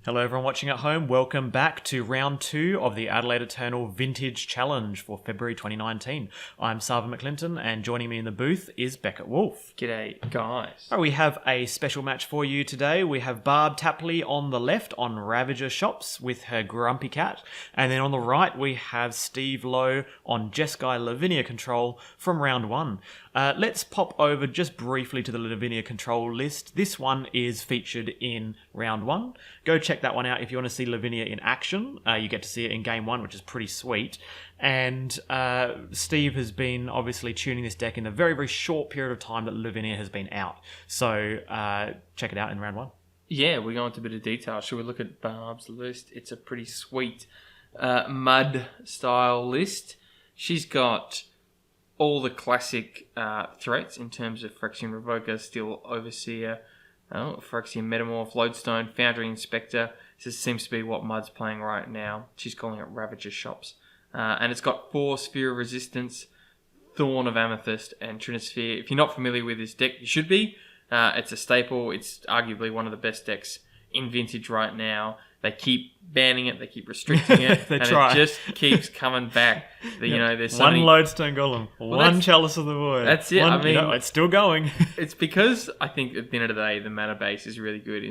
Hello everyone watching at home, welcome back to round 2 of the Adelaide Eternal Vintage Challenge for February 2019. I'm Sarven McLinton and joining me in the booth is Beckett Wolfe. G'day guys. We have a special match for you today. We have Barb Tapley on the left on Ravager shops with her grumpy cat, and then on the right we have Steve Lowe on Jeskai Lavinia control from round 1. Let's pop over just briefly to the Lavinia control list. This one is featured in round 1. Go check that one out if you want to see Lavinia in action. You get to see it in game 1, which is pretty sweet. And Steve has been obviously tuning this deck in the very, very short period of time that Lavinia has been out. So check it out in round 1. Yeah, we go into a bit of detail. Should we look at Barb's list? It's a pretty sweet mud style list. She's got all the classic threats in terms of Phyrexian Ravager, Steel Overseer, Phyrexian Metamorph, Lodestone, Foundry Inspector. This seems to be what Mud's playing right now. She's calling it Ravager shops. And it's got 4 Sphere of Resistance, Thorn of Amethyst, and Trinisphere. If you're not familiar with this deck, you should be. It's a staple. It's arguably one of the best decks in Vintage right now. They keep banning it, they keep restricting it, They and try. it just keeps coming back. You know, there's so one many... Lodestone Golem, one Chalice of the Void. That's it. I mean, it's still going. It's because I think at the end of the day, the mana base is really good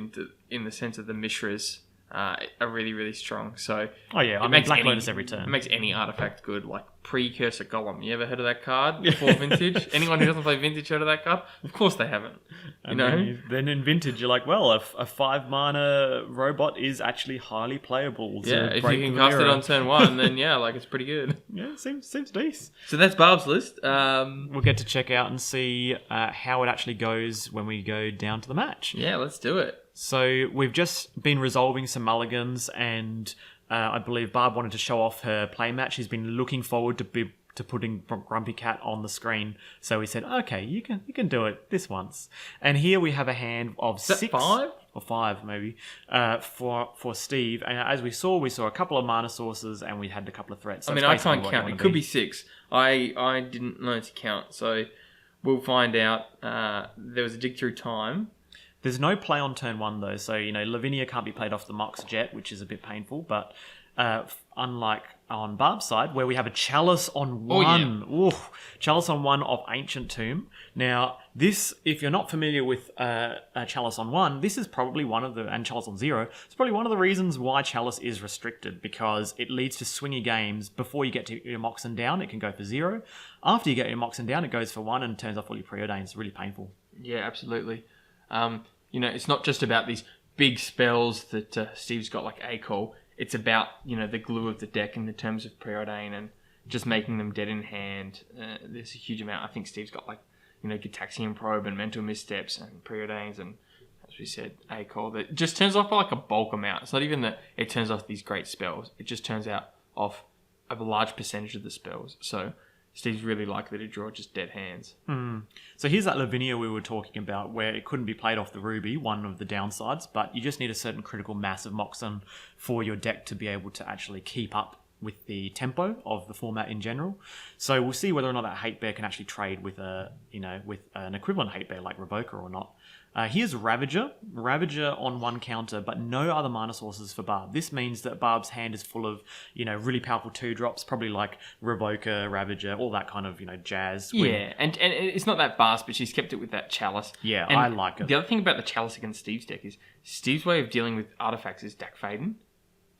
in the sense of the Mishras are really, really strong. So Oh yeah, I mean Black Lotus every turn. It makes any artifact good, like Precursor Golem. You ever heard of that card before Vintage? Anyone who doesn't play Vintage heard of that card? Of course they haven't. You know? Then in Vintage, you're like, well, a 5 mana robot is actually highly playable. Yeah, if you can cast it on turn 1, then yeah, like it's pretty good. Yeah, seems decent. So that's Barb's list. We'll get to check out and see how it actually goes when we go down to the match. Yeah, let's do it. So we've just been resolving some mulligans, and I believe Barb wanted to show off her play match. She's been looking forward to putting Grumpy Cat on the screen. So we said, okay, you can do it this once. And here we have a hand of 6 5 or 5 maybe for Steve. And as we saw a couple of mana sources, and we had a couple of threats. So I mean, I can't count. It could be 6. I didn't learn to count, so we'll find out. There was a dig through time. There's no play on turn 1 though, so Lavinia can't be played off the Mox Jet, which is a bit painful. But unlike on Barb's side, where we have a Chalice on 1, Chalice on 1 of Ancient Tomb. Now, this, if you're not familiar with a Chalice on 1, this is probably and Chalice on 0, it's probably one of the reasons why Chalice is restricted, because it leads to swingy games. Before you get to your Moxen down, it can go for 0. After you get your Moxen down, it goes for 1 and turns off all your preordains. It's really painful. Yeah, absolutely. It's not just about these big spells that Steve's got like A-Call. It's about, the glue of the deck in the terms of preordain and just making them dead in hand. There's a huge amount. I think Steve's got Gitaxian Probe and Mental Missteps and preordains and, as we said, A-Call. That just turns off by like a bulk amount. It's not even that it turns off these great spells. It just turns off a large percentage of the spells. So Steve's really likely to draw just dead hands. So here's that Lavinia we were talking about, where it couldn't be played off the Ruby, one of the downsides, but you just need a certain critical mass of Moxen for your deck to be able to actually keep up with the tempo of the format in general. So we'll see whether or not that Hate Bear can actually trade with with an equivalent Hate Bear like Ravoker or not. Here's Ravager on 1 counter, but no other mana sources for Barb. This means that Barb's hand is full of, really powerful 2-drops, probably like Revoker, Ravager, all that kind of, jazz. Yeah, and it's not that fast, but she's kept it with that Chalice. Yeah, and I like it. The other thing about the Chalice against Steve's deck is Steve's way of dealing with artifacts is Dak Faden,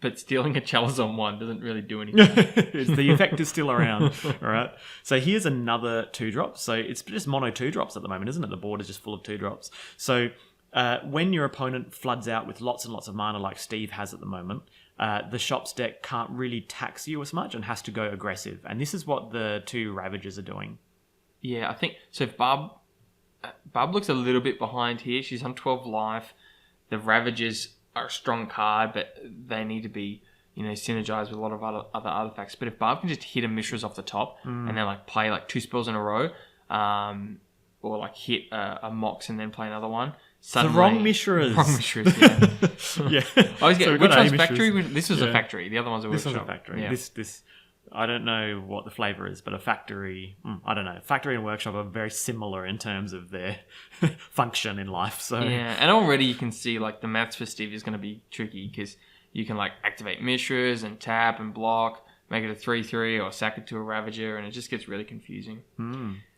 but stealing a Chalice on 1 doesn't really do anything. The effect is still around. All right. So here's another 2-drop. So it's just mono 2-drops at the moment, isn't it? The board is just full of 2-drops. So when your opponent floods out with lots and lots of mana like Steve has at the moment, the Shops deck can't really tax you as much and has to go aggressive. And this is what the 2 Ravagers are doing. Yeah, I think... So Barb looks a little bit behind here. She's on 12 life. The Ravagers are a strong card, but they need to be, synergized with a lot of other artifacts. But if Barb can just hit a Mishras off the top and then play 2 spells in a row, or hit a Mox and then play another one, suddenly... The wrong Mishras. Wrong Mishras, yeah. Yeah. I always get, So which one's Mishras. factory? This was a factory. The other one's a workshop. This was a factory. Yeah. This I don't know what the flavour is, but a factory... I don't know. Factory and workshop are very similar in terms of their function in life. So Yeah, and already you can see like the maths for Steve is going to be tricky because you can like activate Mishras and tap and block, make it a 3/3 or sack it to a Ravager, and it just gets really confusing.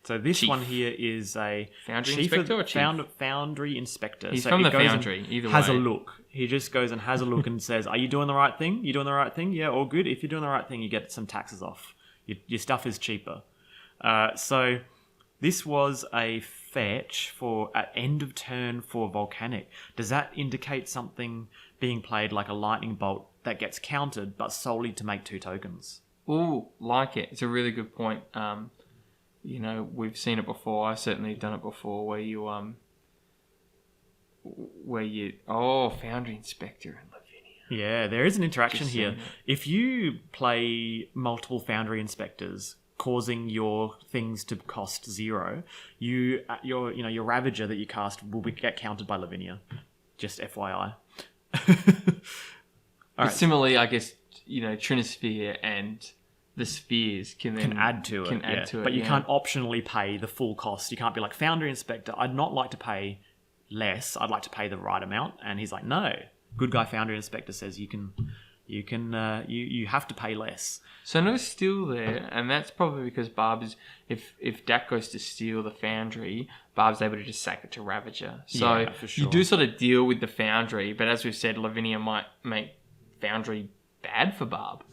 So this Chief. one here is a Foundry Inspector or Chief? Foundry Inspector. He's so from he the goes and Foundry, either has way. a look. He just goes and has a look and says, "Are you doing the right thing? You doing the right thing? Yeah, all good. If you're doing the right thing, you get some taxes off. Your stuff is cheaper." So this was a fetch for at end of turn for Volcanic. Does that indicate something being played like a lightning bolt that gets countered, but solely to make 2 tokens? Ooh, like it. It's a really good point. You know, we've seen it before. I've certainly done it before where you Foundry Inspector and Lavinia. Yeah, there is an interaction Just here. saying it. If you play multiple Foundry Inspectors, causing your things to cost 0, your Ravager that you cast will get countered by Lavinia. Just FYI. But similarly, I guess, you know, Trinisphere and the spheres can add to it. But you can't optionally pay the full cost. You can't be like, Foundry Inspector, I'd not like to pay less. I'd like to pay the right amount. And he's like, no. Good guy Foundry Inspector says you have to pay less. So no steal there, and that's probably because Barb is, if Dak goes to steal the Foundry, Barb's able to just sack it to Ravager. So Yeah, for sure. you do sort of deal with the Foundry, but as we've said, Lavinia might make Foundry bad for Barb.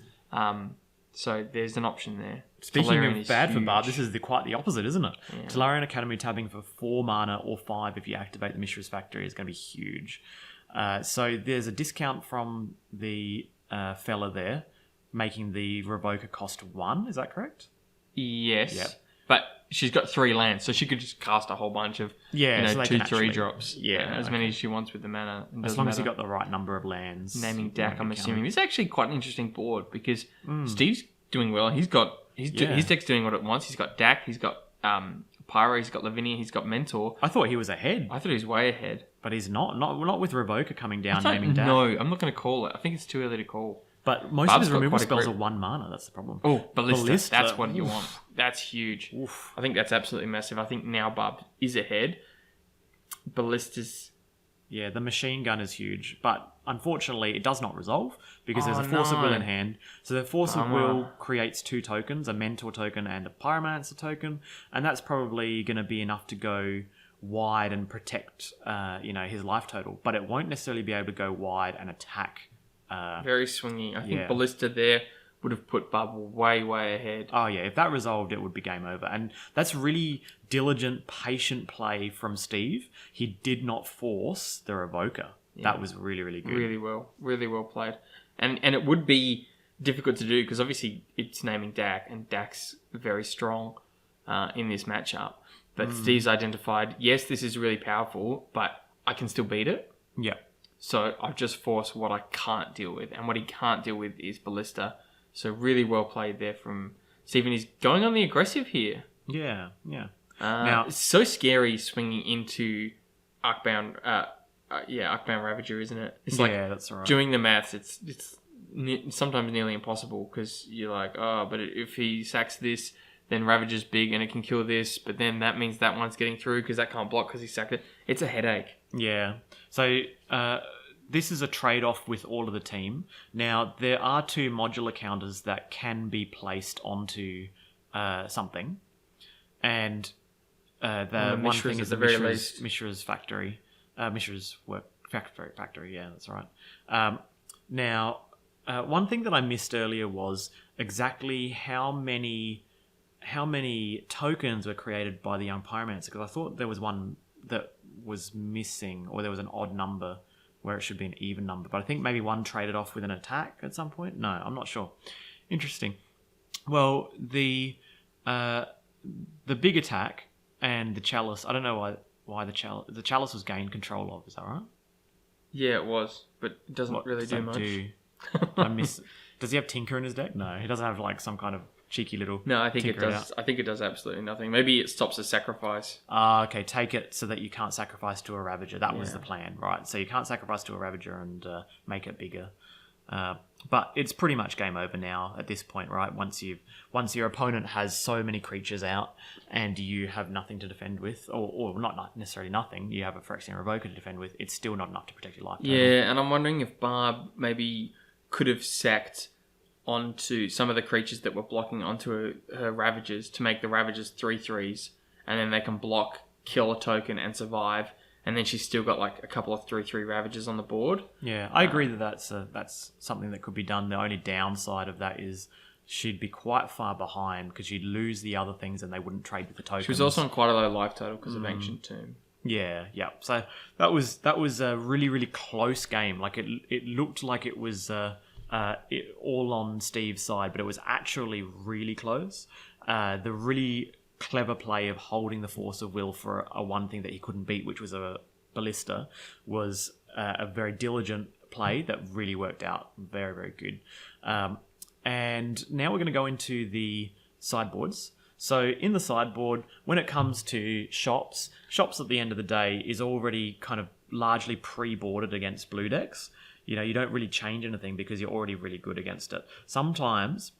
So there's an option there. Speaking Tolarian of is bad for huge. Barb, this is quite the opposite, isn't it? Yeah. Tolarian Academy tapping for 4 mana or 5 if you activate the Mishra's Factory is going to be huge. So there's a discount from the fella there, making the Revoker cost 1. Is that correct? Yes. Yep. But she's got 3 lands, so she could just cast a whole bunch of Yeah, so they 2, can 3 actually- drops. Yeah, as many as she wants with the mana. It As doesn't long as you matter. got the right number of lands. Naming you Dak, won't I'm be assuming. counted. It's actually quite an interesting board because Steve's doing well. His deck's doing what it wants. He's got Dak, he's got Pyro, he's got Lavinia, he's got Mentor. I thought he was ahead, I thought he was way ahead. but he's not. Not with Revoker coming down, I naming don't Dak. know. I'm not going to call it. I think it's too early to call. But most Barb's of his got removal quite a spells grip. are 1 mana. That's the problem. Oh, Ballista. Ballista. That's what you Oof. want. That's huge. Oof. I think that's absolutely massive. I think now Barb is ahead. Ballista's... Yeah, the machine gun is huge, but unfortunately it does not resolve because there's Oh, a Force of Will no. in hand. So the Force of Bummer. Will creates 2 tokens, a Mentor token and a Pyromancer token, and that's probably going to be enough to go wide and protect, his life total. But it won't necessarily be able to go wide and attack. Very swingy. I think Yeah. Ballista there would have put Barb way, way ahead. Oh yeah, if that resolved, it would be game over. And that's really diligent, patient play from Steve. He did not force the Revoker. That was really, really good. Really well played. And it would be difficult to do because obviously it's naming Dak, and Dak's very strong in this matchup. But Steve's identified, yes, this is really powerful, but I can still beat it. Yeah. So I've just forced what I can't deal with, and what he can't deal with is Ballista. So really well played there from Stephen. He's going on the aggressive here. Yeah, yeah. Now it's so scary swinging into Arcbound. Arcbound Ravager, isn't it? It's like that's right. doing the maths. It's sometimes nearly impossible because you're like, oh, but if he sacks this, then Ravager's big and it can kill this, but then that means that one's getting through because that can't block because he sacked it. It's a headache. Yeah. So this is a trade-off with all of the team. Now, there are 2 modular counters that can be placed onto something. And the one Mishra's thing at is the the very Mishra's factory. Mishra's work factory, yeah, that's right. Now, one thing that I missed earlier was exactly how many tokens were created by the young pyromancer, because I thought there was one that was missing, or there was an odd number where it should be an even number, but I think maybe one traded off with an attack at some point. No, I'm not sure. Interesting. Well, the big attack and the chalice, I don't know why the chalice was gained control of, is that right? Yeah, it was, but it doesn't What really does do that much. do? I miss. Does he have Tinker in his deck? No, he doesn't have like some kind of cheeky little. No, I think it Tinker does. I think it does absolutely nothing. Maybe it stops a sacrifice. Okay, take it so that you can't sacrifice to a Ravager. That was Yeah. the plan, right? So you can't sacrifice to a Ravager and make it bigger. But it's pretty much game over now at this point, right? Once your opponent has so many creatures out and you have nothing to defend with, or not necessarily nothing, you have a Phyrexian Revoker to defend with, it's still not enough to protect your life total. Yeah, and I'm wondering if Barb maybe could have sacked onto some of the creatures that were blocking onto her Ravagers to make the Ravagers 3/3s, and then they can block, kill a token, and survive. And then she's still got like a couple of 3/3 Ravagers on the board. Yeah, I agree that's something that could be done. The only downside of that is she'd be quite far behind because you'd lose the other things and they wouldn't trade with the tokens. She was also on quite a low life total because of Ancient Tomb. Yeah. So that was a really, really close game. Like it looked like it was all on Steve's side, but it was actually really close. The really clever play of holding the Force of Will for a one thing that he couldn't beat, which was a Ballista, was a very diligent play that really worked out. Very, very good. And now we're going to go into the sideboards. So in the sideboard, when it comes to shops at the end of the day is already kind of largely pre-boarded against blue decks. You know, you don't really change anything because you're already really good against it. Sometimes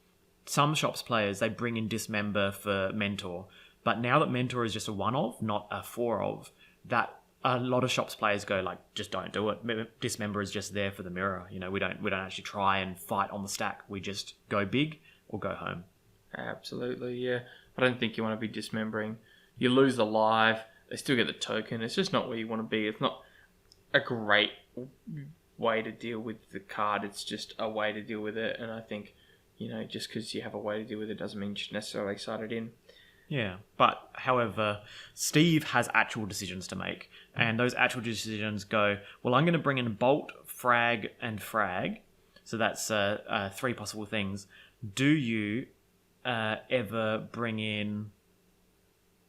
some shops players, they bring in Dismember for Mentor. But now that Mentor is just a one of, not a four of, that a lot of shops players go like, just don't do it. Dismember is just there for the mirror. You know, we don't actually try and fight on the stack. We just go big or go home. Absolutely, yeah. I don't think you want to be dismembering. You lose the live. They still get the token. It's just not where you want to be. It's not a great way to deal with the card. It's just a way to deal with it. And I think, you know, just because you have a way to deal with it doesn't mean you should necessarily cite it in. Yeah, but however, Steve has actual decisions to make. And those actual decisions go, well, I'm going to bring in Bolt, Frag, and Frag. So that's 3 possible things. Do you ever bring in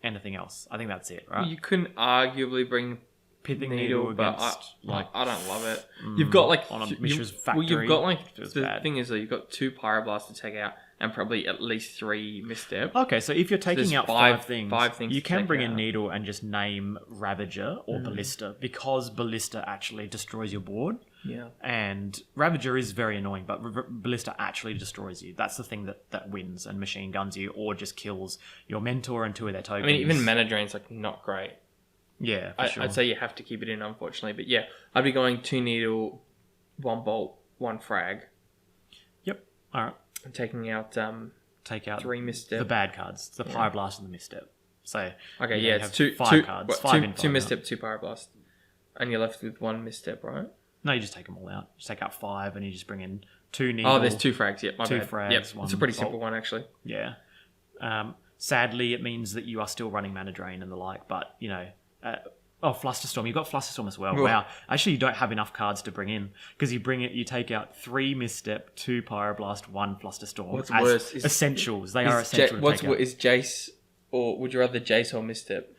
anything else? I think that's it, right? You couldn't arguably bring Pithing Needle against, but I don't love it. You've got like on a Mishra's Factory. Well, you've got like the bad. Thing is that you've got 2 Pyroblasts to take out and probably at least 3 Misstep. Okay, so if you're taking out five things, things you can bring in out. Needle and just name Ravager or Ballista because Ballista actually destroys your board. Yeah, and Ravager is very annoying, but Ballista actually destroys you. That's the thing that wins and machine guns you, or just kills your Mentor and 2 of their tokens. I mean, even Mana Drain's like not great. Yeah, for sure. I'd say you have to keep it in, unfortunately. But yeah, I'd be going 2 Needle, 1 Bolt, 1 Frag. Yep. All right. And taking out take out 3 Misstep. The bad cards, the Pyroblast and the Misstep. So okay, yeah, it's 2 cards. What, 5 2 Misstep, 2 Pyroblast, and you're left with 1 Misstep, right? No, you just take them all out. Just take out 5, and you just bring in 2 Needle. Oh, there's 2 frags. Yep, my 2 bad. frags. Yep, one it's a pretty Bolt. simple one actually. Yeah. Sadly, it means that you are still running Mana Drain and the like, but you know. Flusterstorm. You've got Flusterstorm as well. Wow. Actually, you don't have enough cards to bring in because you take out 3 Misstep, 2 Pyroblast, 1 Flusterstorm. What's worse? Essentials. They are essential to take out. Is Jace, or would you rather Jace or Misstep?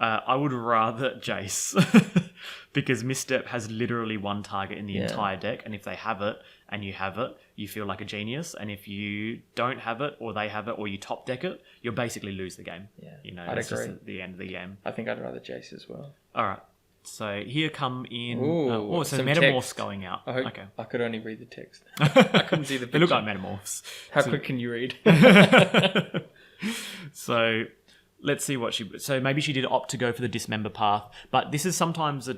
I would rather Jace because Misstep has literally 1 target in the entire deck, and if they have it and you have it, you feel like a genius. And if you don't have it, or they have it, or you top deck it, you'll basically lose the game. Yeah, you know, I'd it's agree. just the end of the game. I think I'd rather Jace as well. All right. So here come in. Ooh, so some Metamorphs text. going out. Okay. I could only read the text. I couldn't see the They look picture. like Metamorphs. How quick can you read? So let's see what she. So maybe she did opt to go for the Dismember path, but this is sometimes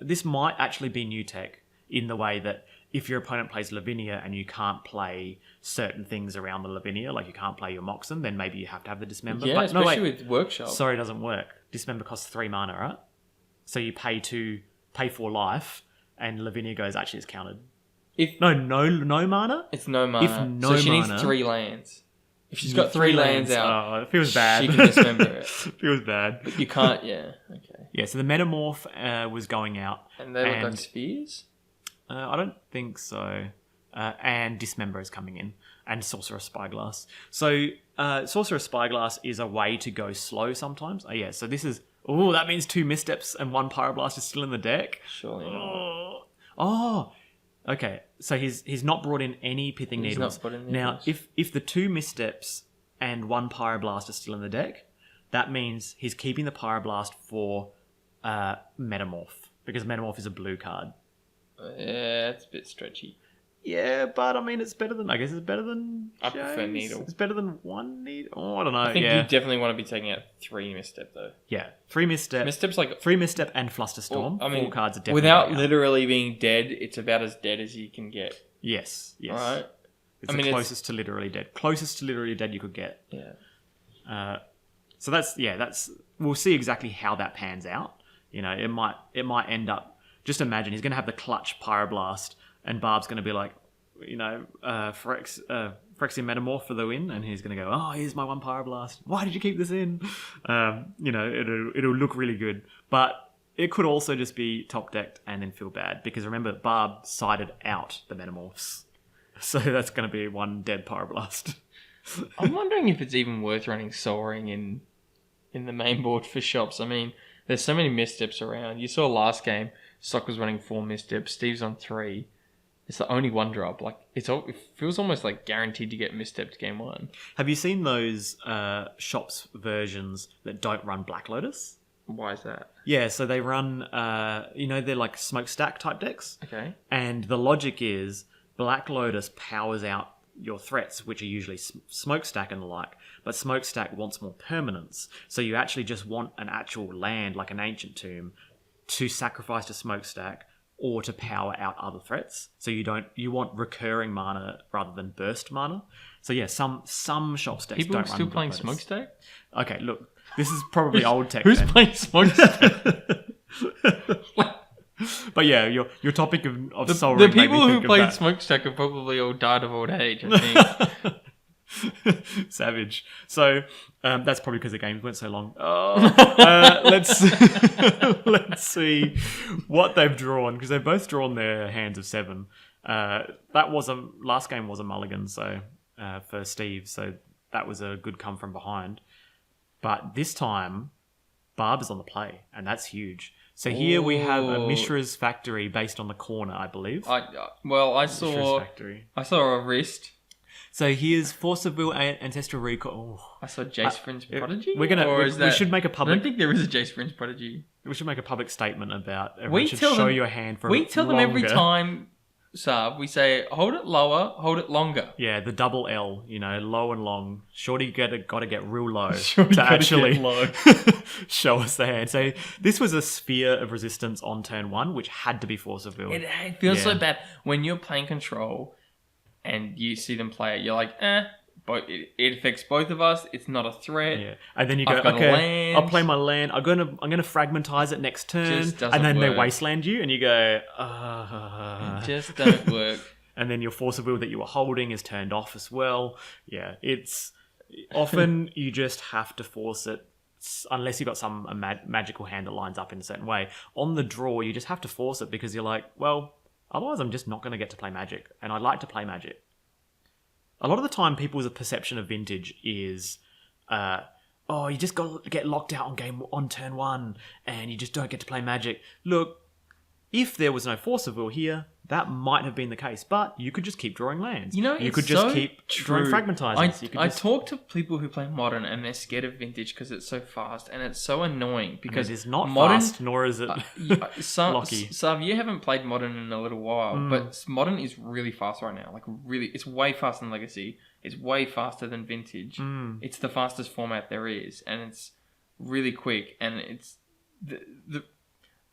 this might actually be new tech in the way that if your opponent plays Lavinia and you can't play certain things around the Lavinia, like you can't play your Moxen, then maybe you have to have the Dismember. Yeah, but, especially with Workshop. Sorry, it doesn't work. Dismember costs 3 mana, right? So you pay 4 life, and Lavinia goes, actually it's counted. No mana? It's no mana. If no so she mana, needs 3 lands. If she's got 3 lands out, it feels bad. she can dismember it. Feels bad. But you can't, yeah. Okay. Yeah, so the Metamorph was going out. And they look like spheres? I don't think so. And Dismember is coming in. And Sorcerer Spyglass. So Sorcerer Spyglass is a way to go slow sometimes. Oh, yeah, so this is... Oh, that means 2 Missteps and 1 Pyroblast is still in the deck. Surely not. Oh, okay. So he's not brought in any Pithing Needles. Not put in Now, if the 2 Missteps and 1 Pyroblast are still in the deck, that means he's keeping the Pyroblast for Metamorph, because Metamorph is a blue card. Yeah, it's a bit stretchy. Yeah, but I mean, it's better than. I guess it's better than. I prefer James. needle. It's better than one needle. Oh, I don't know. I think yeah, you definitely want to be taking out 3 misstep though. yeah. 3 misstep. Misstep's like 3 misstep and flusterstorm. Well, I mean, 4 cards are definitely without going out. literally being dead. It's about as dead as you can get. Yes. Right. It's the closest to literally dead. Closest to literally dead you could get. Yeah. So that's we'll see exactly how that pans out. You know, it might end up. Just imagine he's going to have the clutch pyroblast, and Barb's going to be like, you know, Phyrexian Metamorph for the win, and he's going to go, oh, here's my 1 pyroblast. Why did you keep this in? You know, it'll look really good, but it could also just be top decked and then feel bad because remember, Barb sided out the Metamorphs, so that's going to be 1 dead pyroblast. I'm wondering if it's even worth running Soaring in the main board for shops. I mean, there's so many missteps around. You saw last game, Stock was running 4 missteps, Steve's on 3. It's the only 1 drop. Like it feels almost like guaranteed to get misstepped game 1. Have you seen those shops versions that don't run Black Lotus? Why is that? Yeah, so they run, they're like smokestack type decks. Okay. And the logic is Black Lotus powers out your threats, which are usually smokestack and the like, but smokestack wants more permanence. So you actually just want an actual land, like an Ancient Tomb, to sacrifice to smokestack or to power out other threats. So you want recurring mana rather than burst mana. So yeah, some shop decks People don't still run playing Black Lotus. smokestack? Okay, look, this is probably old tech. Who's then. playing smokestack? But yeah, your topic of Soul The Ring made me people who think of played that. smokestack have probably all died of old age, I think. Savage. So that's probably because the games went so long. Let's see what they've drawn because they've both drawn their hands of 7. Last game was a mulligan, so for Steve, so that was a good come from behind. But this time, Barb is on the play, and that's huge. So here we have a Mishra's Factory based on the corner, I believe. I saw a wrist. So here's Force of Will and Ancestral Recall. Oh. I saw Jace Friend's Prodigy. We should make a public. I don't think there is a Jace Friend's Prodigy. We should make a public statement about everyone should show your hand for We tell them every time, Sarv, we say, hold it lower, hold it longer. Yeah, the double L, low and long. Shorty got to get real low to actually show us the hand. So this was a Sphere of Resistance on turn 1, which had to be Force of Will. It feels so bad. When you're playing Control and you see them play it, you're like, but it affects both of us. It's not a threat. Yeah, and then you go, okay, I'll play my land. I'm gonna fragmentize it next turn, and then they wasteland you, and you go, It just don't work. And then your Force of Will that you were holding is turned off as well. Yeah, it's often you just have to force it unless you've got some magical hand that lines up in a certain way. On the draw, you just have to force it because you're like, well, otherwise I'm just not going to get to play Magic, and I'd like to play Magic. A lot of the time, people's perception of Vintage is, you just got to get locked out on turn 1, and you just don't get to play Magic. Look, if there was no Force of Will here, that might have been the case, but you could just keep drawing lands. You could just keep drawing fragmentizers. I talk to people who play Modern, and they're scared of Vintage because it's so fast, and it's so annoying because it is not Modern, fast, nor is it lucky. Sav, you haven't played Modern in a little while, but Modern is really fast right now. Like really, it's way faster than Legacy. It's way faster than Vintage. It's the fastest format there is, and it's really quick. And it's the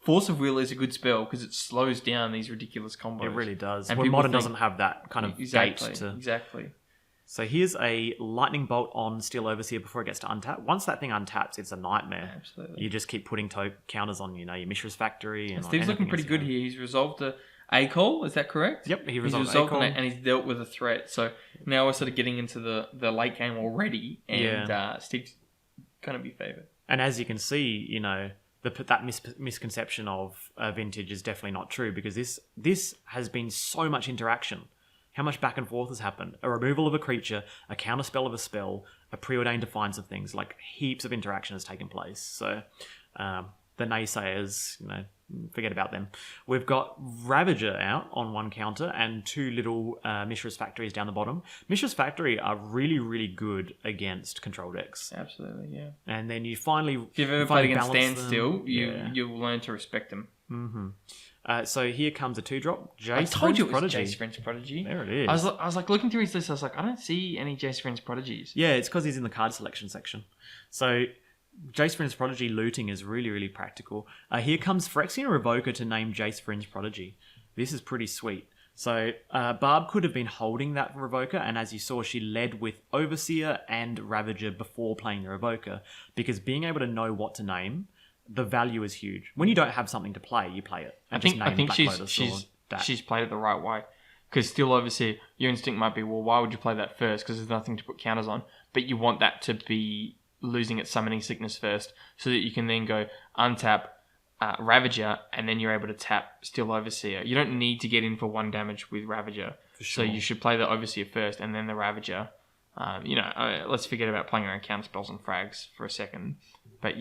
Force of Will is a good spell because it slows down these ridiculous combos. It really does. And Modern doesn't have that kind of gate to... Exactly. So here's a Lightning Bolt on Steel Overseer before it gets to untap. Once that thing untaps, it's a nightmare. Absolutely. You just keep putting counters on, your Mishra's Factory. And Steve's looking pretty good here. He's resolved a A-Call, is that correct? Yep, he's resolved A-Call. And he's dealt with a threat. So now we're sort of getting into the late game already. And Steve's going to be favoured. And as you can see, that misconception of Vintage is definitely not true because this has been so much interaction. How much back and forth has happened? A removal of a creature, a counterspell of a spell, a preordained defiance of things. Like heaps of interaction has taken place. So the naysayers, forget about them. We've got Ravager out on 1 counter and 2 little Mishra's Factories down the bottom. Mishra's Factory are really, really good against control decks. Absolutely, yeah. And then you finally... If you've ever played against Standstill, you'll learn to respect them. Mm-hmm. So here comes a 2-drop. Jace I told you it was Prodigy. Jace French Prodigy. There it is. I was like looking through his list. I was like, I don't see any Jace French Prodigies. Yeah, it's because he's in the card selection section. So Jace Fringe Prodigy looting is really, really practical. Here comes Phyrexian Revoker to name Jace Fringe Prodigy. This is pretty sweet. So Barb could have been holding that Revoker, and as you saw, she led with Overseer and Ravager before playing the Revoker, because being able to know what to name, the value is huge. When you don't have something to play, you play it. I think she's played it the right way. Because still, obviously, your instinct might be, well, why would you play that first? Because there's nothing to put counters on. But you want that to be losing its summoning sickness first, so that you can then go untap Ravager, and then you're able to tap Still Overseer. You don't need to get in for 1 damage with Ravager. For sure. So you should play the Overseer first, and then the Ravager. Let's forget about playing around counter spells and frags for a second. But,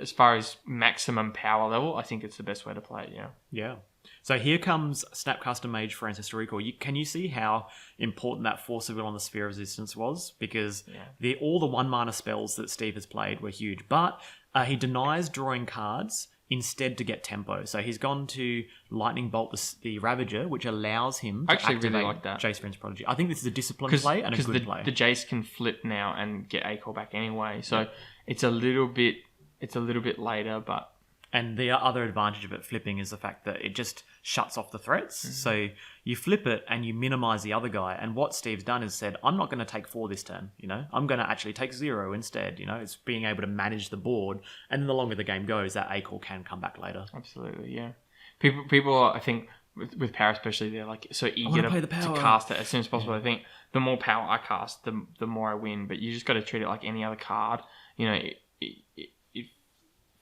as far as maximum power level, I think it's the best way to play it, yeah. Yeah. So here comes Snapcaster Mage for Ancestor Recall. Can you see how important that Force of Will on the Sphere of Resistance was? Because all the 1 mana spells that Steve has played were huge. But he denies drawing cards instead to get tempo. So he's gone to Lightning Bolt the Ravager, which allows him to activate really like that. Jace Fringe Prodigy. I think this is a disciplined play and a good play. The Jace can flip now and get A-Call back anyway. So it's a little bit later, but... And the other advantage of it flipping is the fact that it just shuts off the threats. Mm-hmm. So you flip it and you minimize the other guy. And what Steve's done is said, I'm not going to take 4 this turn. I'm going to actually take 0 instead. It's being able to manage the board. And then the longer the game goes, that A-Call can come back later. Absolutely, yeah. People I think, with power especially, they're like so eager to cast it as soon as possible. I think the more power I cast, the more I win. But you just got to treat it like any other card. It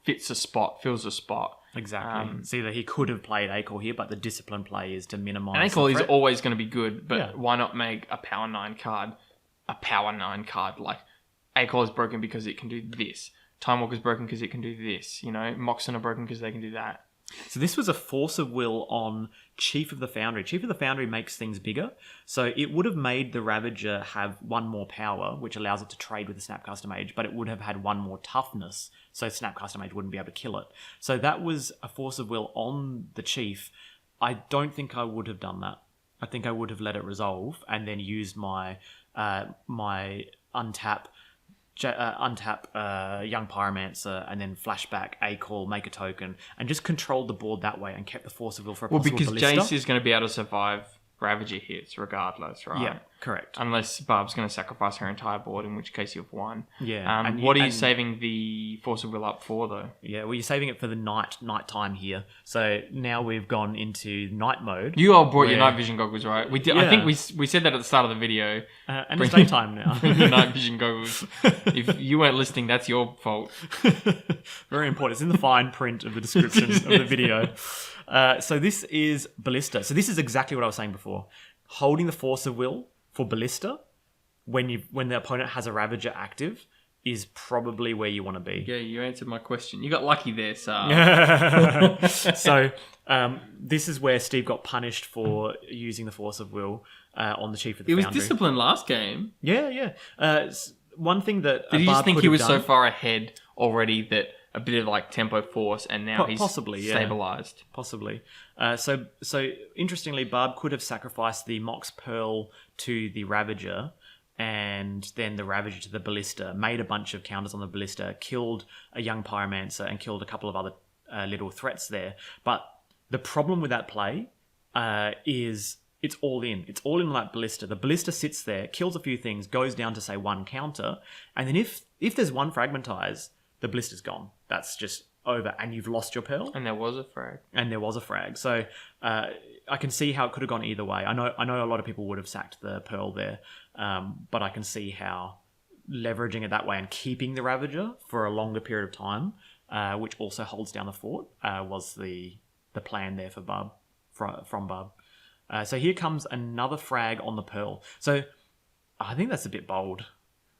fits a spot, fills a spot. Exactly. It's either he could have played A-Call here, but the discipline play is to minimise. And A-Call is always going to be good, but why not make a Power 9 card a Power 9 card? Like, A-Call is broken because it can do this. Time Walker's broken because it can do this. Moxen are broken because they can do that. So this was a Force of Will on Chief of the Foundry. Chief of the Foundry makes things bigger. So it would have made the Ravager have 1 more power, which allows it to trade with the Snapcaster Mage, but it would have had 1 more toughness, so Snapcaster Mage wouldn't be able to kill it. So that was a Force of Will on the Chief. I don't think I would have done that. I think I would have let it resolve and then used my untap Young Pyromancer and then flashback A-Call, make a token, and just controlled the board that way and kept the Force of Will for a possible because ballista. Jace is going to be able to survive Ravager hits regardless, right? Yeah, correct. Unless Barb's going to sacrifice her entire board, in which case you've won. Yeah. What are you saving the Force of Will up for, though? Yeah, well, you're saving it for the night time here. So now we've gone into night mode. You all brought your night vision goggles, right? We did. Yeah. I think we said that at the start of the video. And it's daytime now. Bring your night vision goggles. If you weren't listening, that's your fault. Very important. It's in the fine print of the description of the video. So this is Ballista. So this is exactly what I was saying before. Holding the Force of Will for Ballista when the opponent has a Ravager active is probably where you want to be. Yeah, you answered my question. You got lucky there, sir. So this is where Steve got punished for using the Force of Will on the Chief of the Foundry. He was disciplined last game. Yeah. One thing that did he just think he was so far ahead already that a bit of like tempo force, and now he's stabilized. Possibly. So interestingly, Barb could have sacrificed the Mox Pearl to the Ravager, and then the Ravager to the Ballista, made a bunch of counters on the Ballista, killed a Young Pyromancer, and killed a couple of other little threats there. But the problem with that play is it's all in. It's all in like Ballista. The Ballista sits there, kills a few things, goes down to say 1 counter, and then if there's 1 Fragmentize, the Ballista's gone. That's just over, and you've lost your Pearl. And there was a frag. So I can see how it could have gone either way. I know a lot of people would have sacked the Pearl there, but I can see how leveraging it that way and keeping the Ravager for a longer period of time, which also holds down the fort, was the plan there for Barb, from Barb. So here comes another frag on the Pearl. So I think that's a bit bold.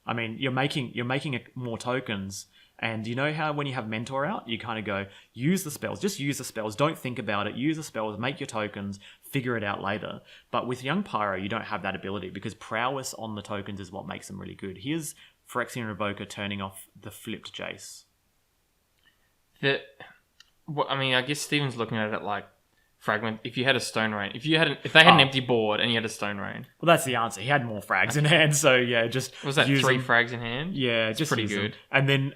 I mean, you're making more tokens. And you know how when you have Mentor out, you kind of go, use the spells. Just use the spells. Don't think about it. Use the spells. Make your tokens. Figure it out later. But with Young Pyro, you don't have that ability because prowess on the tokens is what makes them really good. Here's Phyrexian Revoker turning off the flipped Jace. I guess Steven's looking at it like fragment. If you had a stone rain, if they had an empty board and you had a stone rain, Well, that's the answer. He had more frags in hand, so yeah, just was that use 3 them. frags in hand? Yeah, just pretty use them. good. And then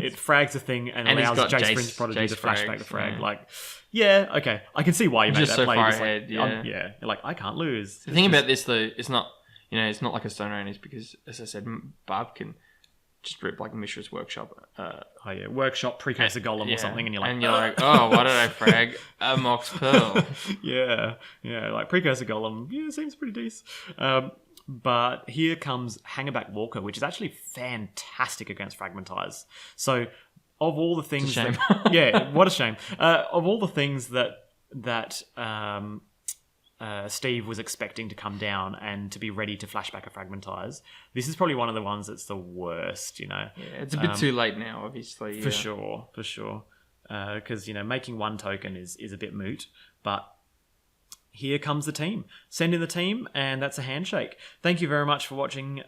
it frags a thing and And he's allows got Jace Jace- Prince Prodigy to Jace flash frags, back the frag. yeah. Like, yeah, okay, I can see why you made Just that so play. far Just like, ahead, yeah. You're like, I can't lose. The thing about this though, it's not like a stone rain, is because, as I said, Barb can just rip like Mishra's Workshop. Oh yeah, workshop precursor golem or something, and you're like, oh, why did I frag a Mox Pearl? yeah, like precursor golem, yeah, seems pretty decent. But here comes Hangerback Walker, which is actually fantastic against Fragmentize. So, of all the things, shame. Yeah, what a shame. Of all the things that Steve was expecting to come down and to be ready to flashback a Fragmentize, this is probably one of the ones that's the worst, Yeah, it's a bit too late now, obviously. For sure. Because, making one token is a bit moot, but here comes the team. Send in the team, and that's a handshake. Thank you very much for watching,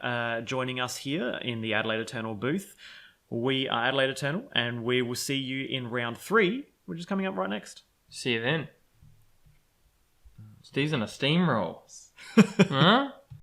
joining us here in the Adelaide Eternal booth. We are Adelaide Eternal, and we will see you in round 3, which is coming up right next. See you then. Steve's on a steamroll. Huh?